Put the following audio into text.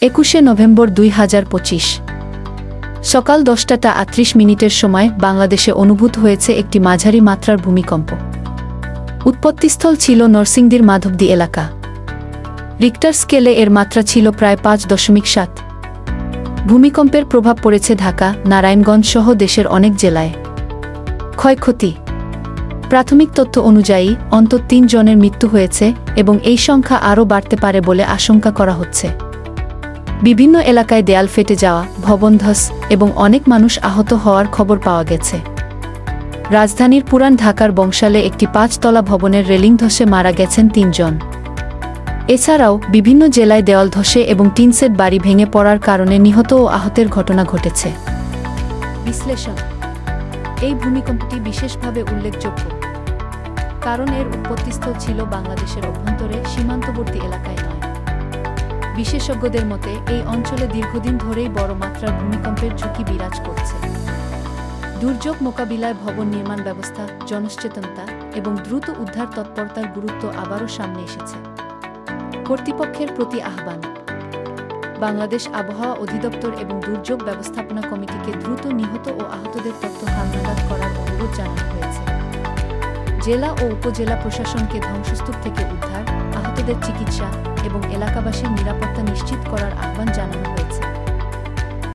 21 November 2025 সকাল 10টা 38 মিনিটের সময় বাংলাদেশে অনুভূত হয়েছে একটি মাঝারি মাত্রার ভূমিকম্প। উৎপত্তিস্থল ছিল নরসিংদীর মাধবদী এলাকা। রিক্টার স্কেলে এর মাত্রা ছিল প্রায় 5.7। ভূমিকম্পের প্রভাব পড়েছে ঢাকা, নারায়ণগঞ্জ সহ দেশের অনেক জেলায়। ক্ষয়ক্ষতি: প্রাথমিক তথ্য অনুযায়ী অন্তত 3 জনের মৃত্যু হয়েছে এবং এই সংখ্যা আরও বাড়তে পারে বলে আশঙ্কা করা হচ্ছে। বিভিন্ন এলাকায় দেয়াল ফেটে যাওয়া, ভবন ধস এবং অনেক মানুষ আহত হওয়ার খবর পাওয়া গেছে। রাজধানীর পুরান ঢাকার বংশালে একটি 5 তলা ভবনের রেলিং ধসে মারা গেছেন 3 জন। এছাড়াও বিভিন্ন জেলায় দেওয়াল ধসে এবং টিনসেট বাড়ি ভেঙে পড়ার কারণে নিহত ও আহতের ঘটনা ঘটেছে। বিশ্লেষণ: এই ভূমিকম্পটি বিশেষভাবে উল্লেখযোগ্য কারণ এর উৎপত্তিস্থল ছিল বাংলাদেশের অভ্যন্তরে, সীমান্তবর্তী এলাকায় নয়। বিশেষজ্ঞদের মতে এই অঞ্চলে দীর্ঘদিন ধরেই বড় মাত্রার ভূমিকম্পের ঝুঁকি বিরাজ করছে। দুর্যোগ মোকাবিলায় ভবন নির্মাণ ব্যবস্থা, জনসচেতনতা এবং দ্রুত উদ্ধার তৎপরতার গুরুত্ব আবারও সামনে এসেছে। কর্তৃপক্ষের প্রতি আহ্বান: বাংলাদেশ আবহাওয়া অধিদপ্তর এবং দুর্যোগ ব্যবস্থাপনা কমিটিকে দ্রুত নিহত ও আহতদের তথ্য হালনাগাদ করার অনুরোধ জানানো হয়েছে। জেলা ও উপজেলা প্রশাসনকে ধ্বংসস্তূপ থেকে উদ্ধার, আহতদের চিকিৎসা এবং এলাকাবাসীর নিরাপত্তা নিশ্চিত করার আহ্বান জানানো হয়েছে।